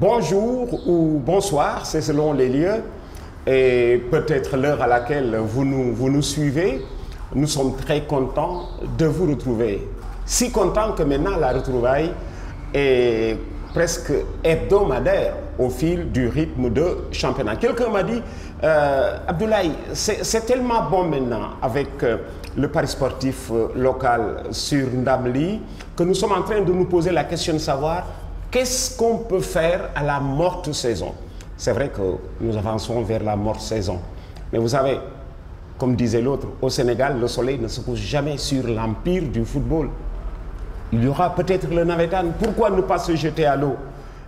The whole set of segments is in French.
bonjour ou bonsoir, c'est selon les lieux et peut-être l'heure à laquelle vous nous suivez. Nous sommes très contents de vous retrouver. Si contents que maintenant la retrouvaille est presque hebdomadaire au fil du rythme de championnat. Quelqu'un m'a dit, Abdoulaye, c'est tellement bon maintenant avec le pari sportif local sur Ndamli que nous sommes en train de nous poser la question de savoir qu'est-ce qu'on peut faire à la morte saison. C'est vrai que nous avançons vers la morte saison. Mais vous savez, comme disait l'autre, au Sénégal, le soleil ne se couche jamais sur l'empire du football. Il y aura peut-être le Navétane. Pourquoi ne pas se jeter à l'eau?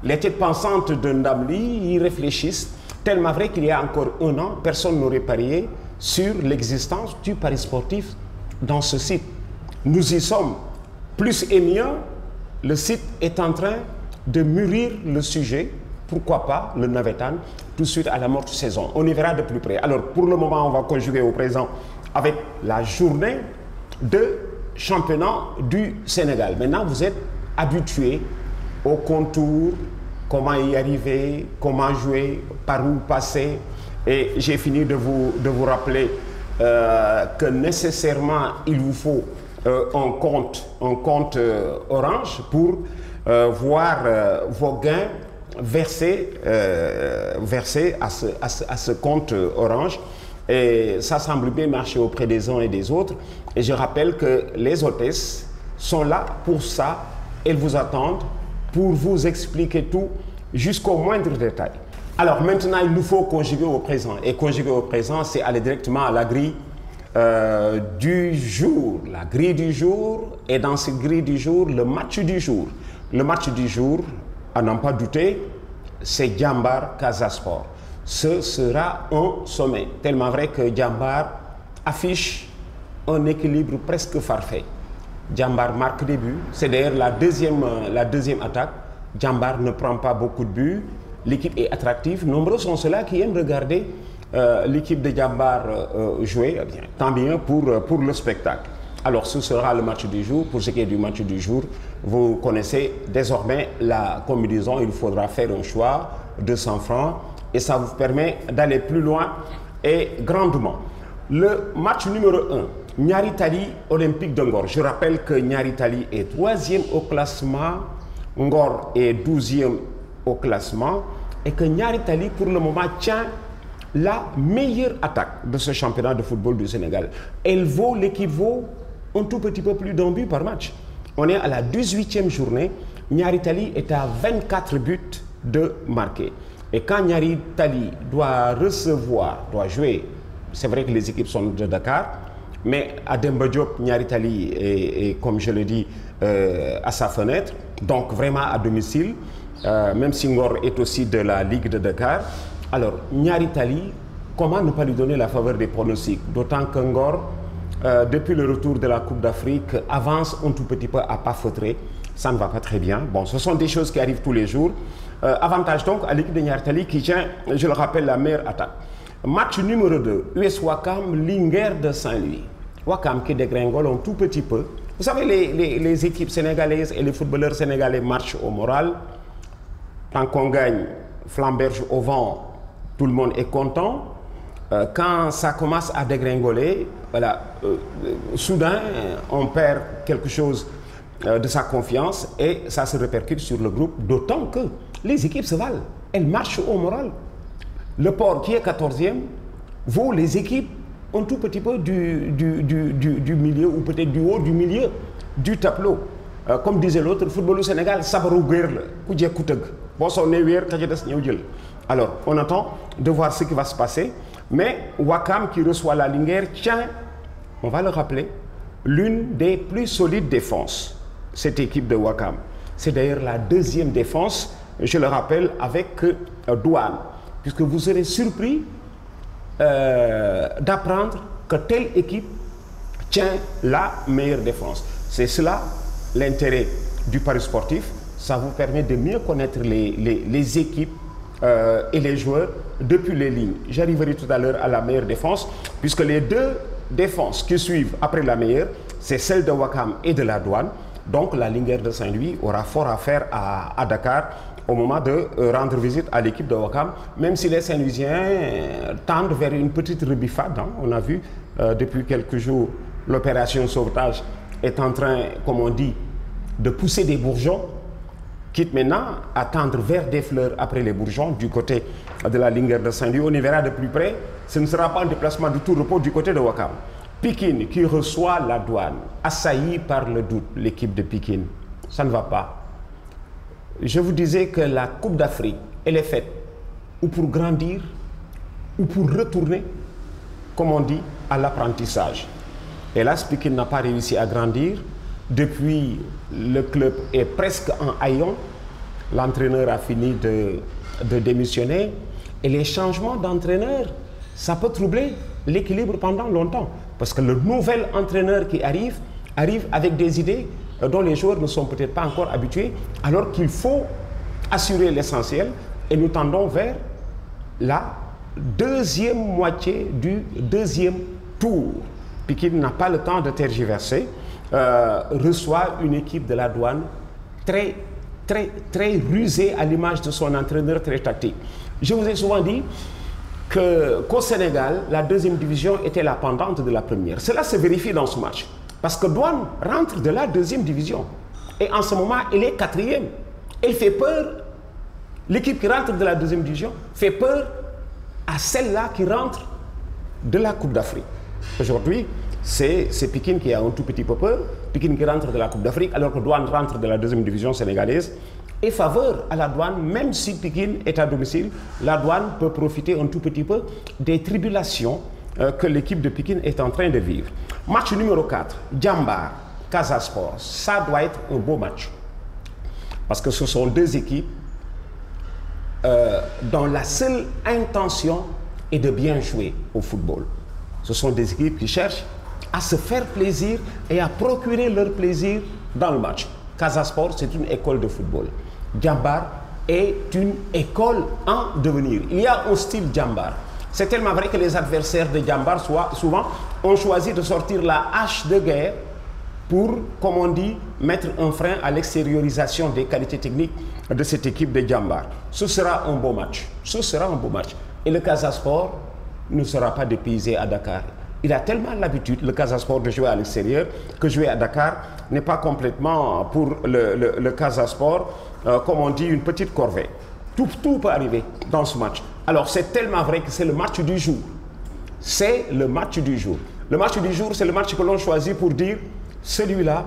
Les têtes pensantes de Ndamli y réfléchissent, tellement vrai qu'il y a encore un an, personne n'aurait parié sur l'existence du pari sportif dans ce site. Nous y sommes. Plus et mieux, le site est en train de mûrir le sujet. Pourquoi pas le Navétane tout de suite à la morte saison? On y verra de plus près. Alors pour le moment, on va conjuguer au présent avec la journée de championnat du Sénégal. Maintenant, vous êtes habitués au contour, comment y arriver, comment jouer, par où passer. Et j'ai fini de vous rappeler que nécessairement, il vous faut un compte Orange pour voir vos gains versés à ce compte Orange. Et ça semble bien marcher auprès des uns et des autres. Et je rappelle que les hôtesses sont là pour ça. Elles vous attendent pour vous expliquer tout jusqu'au moindre détail. Alors maintenant, il nous faut conjuguer au présent. Et conjuguer au présent, c'est aller directement à la grille du jour. La grille du jour. Et dans cette grille du jour, le match du jour. Le match du jour, à n'en pas douter, c'est Djambar Casa Sport. Ce sera un sommet. Tellement vrai que Djambar affiche un équilibre presque parfait. Djambar marque des buts. C'est d'ailleurs la deuxième attaque. Djambar ne prend pas beaucoup de buts. L'équipe est attractive. Nombreux sont ceux-là qui aiment regarder l'équipe de Djambar jouer. Eh bien, tant bien pour le spectacle. Alors ce sera le match du jour. Pour ce qui est du match du jour, vous connaissez désormais la combinaison. Il faudra faire un choix de 100 francs. Et ça vous permet d'aller plus loin et grandement. Le match numéro 1, Nyari Tali Olympique de Ngor. Je rappelle que Nyari Tali est 3e au classement, Ngor est 12e au classement et que Nyari Tali pour le moment tient la meilleure attaque de ce championnat de football du Sénégal. L'équipe vaut un tout petit peu plus d'un but par match. On est à la 18e journée. Nyari Tali est à 24 buts de marqués. Et quand Nyari Tali doit jouer, c'est vrai que les équipes sont de Dakar, mais à Demba Diop, Nyari Tali est, comme je le dis, à sa fenêtre, donc vraiment à domicile, même si Ngor est aussi de la Ligue de Dakar. Alors, Nyari Tali, comment ne pas lui donner la faveur des pronostics? D'autant que Ngor, depuis le retour de la Coupe d'Afrique, avance un tout petit peu à pas feutrer. Ça ne va pas très bien. Bon, ce sont des choses qui arrivent tous les jours. Avantage donc à l'équipe de Nyari Tali qui tient, je le rappelle, la meilleure attaque. Match numéro 2, US Ouakam, Linguère de Saint-Louis. Ouakam qui dégringole un tout petit peu. Vous savez, les équipes sénégalaises et les footballeurs sénégalais marchent au moral. Tant qu'on gagne, flamberge au vent, tout le monde est content. Quand ça commence à dégringoler, voilà, soudain, on perd quelque chose de sa confiance et ça se répercute sur le groupe, d'autant que les équipes se valent, elles marchent au moral. Le Port qui est 14e vaut les équipes un tout petit peu du milieu ou peut-être du haut du milieu du tableau. Comme disait l'autre, le football au Sénégal, sabaru guerre le. Alors, on attend de voir ce qui va se passer, mais Ouakam qui reçoit la Linguère tient, on va le rappeler, l'une des plus solides défenses. Cette équipe de Ouakam. C'est d'ailleurs la deuxième défense, je le rappelle, avec Douane. Puisque vous serez surpris d'apprendre que telle équipe tient la meilleure défense. C'est cela l'intérêt du pari sportif. Ça vous permet de mieux connaître les équipes et les joueurs depuis les lignes. J'arriverai tout à l'heure à la meilleure défense, puisque les deux défenses qui suivent après la meilleure, c'est celle de Ouakam et de la Douane. Donc la Linguère de Saint-Louis aura fort à faire à Dakar au moment de rendre visite à l'équipe de Ouakam, même si les Saint-Louisiens tendent vers une petite rebiffade. Hein. On a vu depuis quelques jours, l'opération sauvetage est en train, comme on dit, de pousser des bourgeons, quitte maintenant à tendre vers des fleurs après les bourgeons du côté de la Linguère de Saint-Louis. On y verra de plus près. Ce ne sera pas un déplacement du tout repos du côté de Ouakam. Pikine qui reçoit la Douane, assaillie par le doute, l'équipe de Pikine. Ça ne va pas. Je vous disais que la Coupe d'Afrique, elle est faite ou pour grandir ou pour retourner, comme on dit, à l'apprentissage. Hélas, Pikine n'a pas réussi à grandir. Depuis, le club est presque en haillons. L'entraîneur a fini de démissionner. Et les changements d'entraîneur, ça peut troubler l'équilibre pendant longtemps. Parce que le nouvel entraîneur qui arrive avec des idées dont les joueurs ne sont peut-être pas encore habitués, alors qu'il faut assurer l'essentiel. Et nous tendons vers la deuxième moitié du deuxième tour. Pikine n'a pas le temps de tergiverser, reçoit une équipe de la Douane très rusée à l'image de son entraîneur très tactique. Je vous ai souvent dit qu'au Sénégal, la deuxième division était la pendante de la première. Cela se vérifie dans ce match. Parce que Douane rentre de la deuxième division. Et en ce moment, elle est quatrième. Elle fait peur. L'équipe qui rentre de la deuxième division fait peur à celle-là qui rentre de la Coupe d'Afrique. Aujourd'hui, c'est Pikine qui a un tout petit peu peur. Pikine qui rentre de la Coupe d'Afrique, alors que Douane rentre de la deuxième division sénégalaise. Et faveur à la Douane, même si Pikine est à domicile, la Douane peut profiter un tout petit peu des tribulations que l'équipe de Pikine est en train de vivre. Match numéro 4, Djambar, Casa Sport. Ça doit être un beau match. Parce que ce sont deux équipes dont la seule intention est de bien jouer au football. Ce sont des équipes qui cherchent à se faire plaisir et à procurer leur plaisir dans le match. Casa Sport, c'est une école de football. Djambar est une école en devenir. Il y a un style Djambar. C'est tellement vrai que les adversaires de Djambar, souvent, ont choisi de sortir la hache de guerre pour, comme on dit, mettre un frein à l'extériorisation des qualités techniques de cette équipe de Djambar. Ce sera un beau match. Ce sera un beau match. Et le Casa Sport ne sera pas dépaysé à Dakar. Il a tellement l'habitude, le Casa Sport, de jouer à l'extérieur, que jouer à Dakar n'est pas complètement pour le Casa Sport, comme on dit, une petite corvée. Tout peut arriver dans ce match. Alors c'est tellement vrai que c'est le match du jour. C'est le match du jour. Le match du jour, c'est le match que l'on choisit pour dire celui-là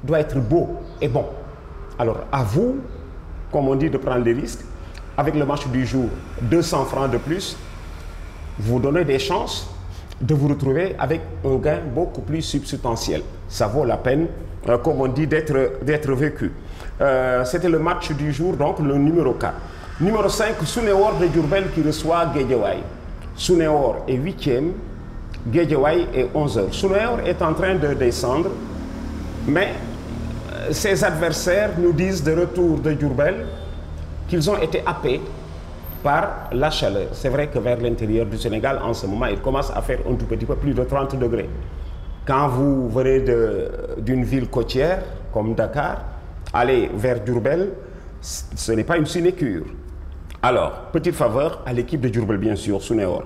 doit être beau et bon. Alors à vous, comme on dit, de prendre les risques. Avec le match du jour, 200 francs de plus, vous donnez des chances de vous retrouver avec un gain beaucoup plus substantiel. Ça vaut la peine, comme on dit, d'être vécu. C'était le match du jour, donc le numéro 4. Numéro 5, Sunéor de Diourbel qui reçoit Guédiawaye. Sunéor est 8e, Guédiawaye est 11e. Sunéor est en train de descendre, mais ses adversaires nous disent de retour de Diourbel qu'ils ont été happés par la chaleur. C'est vrai que vers l'intérieur du Sénégal, en ce moment, il commence à faire un tout petit peu plus de 30 degrés. Quand vous venez d'une ville côtière comme Dakar, allez vers Diourbel, ce n'est pas une sinécure. Alors, petite faveur à l'équipe de Diourbel, bien sûr, Sunéor.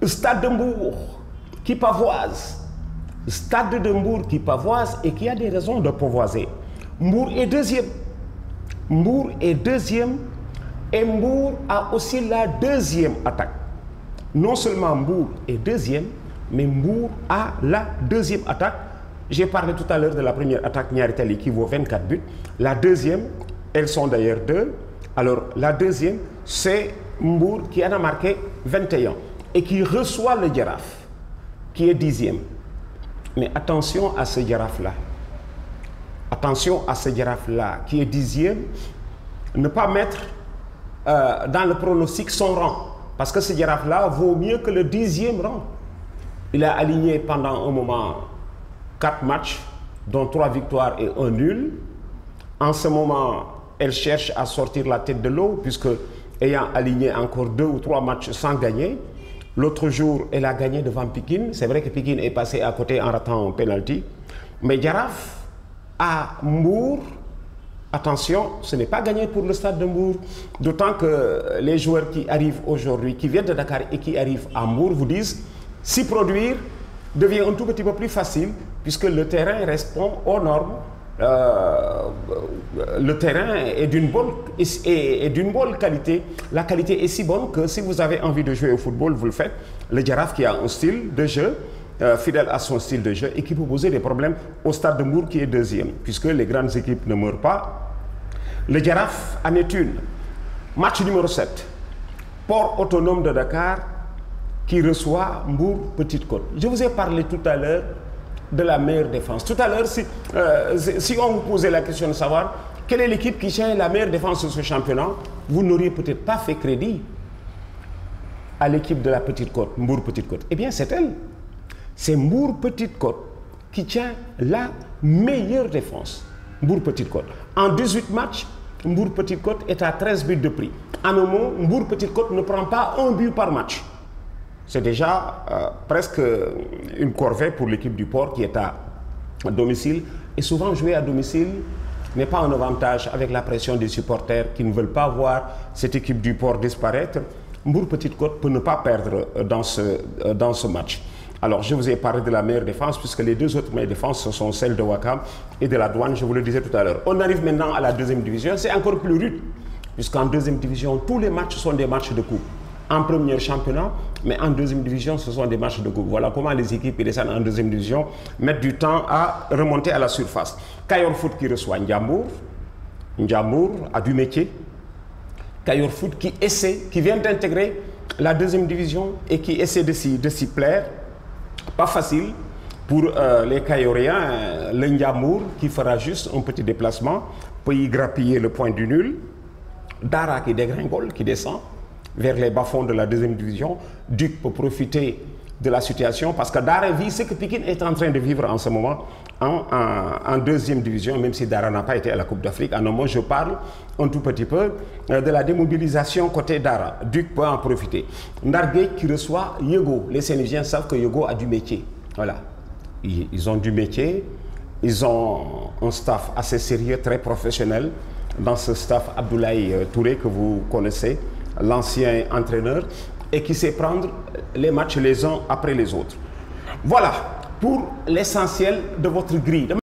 Stade de Mbour, qui pavoise. Stade de Mbour qui pavoise et qui a des raisons de pavoiser. Mbour est deuxième. Mbour est deuxième. Et Mbour a aussi la deuxième attaque. Non seulement Mbour est deuxième, mais Mbour a la deuxième attaque. J'ai parlé tout à l'heure de la première attaque Niaritali qui vaut 24 buts. La deuxième, elles sont d'ailleurs deux. Alors la deuxième, c'est Mbour qui en a marqué 21 et qui reçoit le Jaraaf, qui est 10e. Mais attention à ce Jaraaf-là. Attention à ce Jaraaf-là, qui est 10e. Ne pas mettre dans le pronostic son rang. Parce que ce Jaraaf-là vaut mieux que le 10e rang. Il a aligné pendant un moment 4 matchs, dont 3 victoires et 1 nul. En ce moment, elle cherche à sortir la tête de l'eau, puisque ayant aligné encore 2 ou 3 matchs sans gagner, l'autre jour, elle a gagné devant Pikine. C'est vrai que Pikine est passé à côté en ratant un penalty. Mais Jaraaf à Mbour Attention, ce n'est pas gagné pour le Stade de Mbour, d'autant que les joueurs qui arrivent aujourd'hui, qui viennent de Dakar et qui arrivent à Mbour, vous disent s'y produire devient un tout petit peu plus facile puisque le terrain répond aux normes. Le terrain est d'une bonne qualité. La qualité est si bonne que si vous avez envie de jouer au football, vous le faites. Le Jaraaf qui a un style de jeu fidèle à son style de jeu et qui peut poser des problèmes au Stade de Mbour qui est deuxième, puisque les grandes équipes ne meurent pas. Le Jaraaf en est une. Match numéro 7. Port autonome de Dakar qui reçoit Mbour Petite Côte. Je vous ai parlé tout à l'heure de la meilleure défense. Tout à l'heure, si on vous posait la question de savoir quelle est l'équipe qui tient la meilleure défense de ce championnat, vous n'auriez peut-être pas fait crédit à l'équipe de la Petite Côte, Mbour Petite Côte. Eh bien, c'est elle. C'est Mbour Petite Côte qui tient la meilleure défense. Mbour Petite Côte. En 18 matchs, Mbour Petite Côte est à 13 buts de prix. En un mot, Mbour Petite Côte ne prend pas un but par match. C'est déjà presque une corvée pour l'équipe du Port qui est à domicile. Et souvent, jouer à domicile n'est pas un avantage avec la pression des supporters qui ne veulent pas voir cette équipe du Port disparaître. Mbour Petite Côte peut ne pas perdre dans ce match. Alors, je vous ai parlé de la meilleure défense, puisque les deux autres meilleures défenses, ce sont celles de Ouakam et de la Douane, je vous le disais tout à l'heure. On arrive maintenant à la deuxième division, c'est encore plus rude, puisqu'en deuxième division, tous les matchs sont des matchs de coupe. En premier championnat, mais en deuxième division, ce sont des matchs de coupe. Voilà comment les équipes qui descendent en deuxième division mettent du temps à remonter à la surface. Kayor Foot qui reçoit Ndiambour. Ndiambour a du métier. Kayor Foot qui vient d'intégrer la deuxième division et qui essaie de s'y plaire. Pas facile pour les Kayoréens. Le Ndiambour qui fera juste un petit déplacement pour y grappiller le point du nul. Dara qui dégringole, qui descend vers les bas-fonds de la deuxième division. Duc peut profiter de la situation parce que Dara vit ce que Pikine est en train de vivre en ce moment en deuxième division, même si Dara n'a pas été à la Coupe d'Afrique. En un mot, je parle un tout petit peu de la démobilisation côté Dara. Duc peut en profiter. Ndargué qui reçoit Yego. Les Sénégiens savent que Yego a du métier. Voilà. Ils ont du métier. Ils ont un staff assez sérieux, très professionnel. Dans ce staff, Abdoulaye Touré, que vous connaissez, l'ancien entraîneur, et qui sait prendre les matchs les uns après les autres. Voilà pour l'essentiel de votre grille.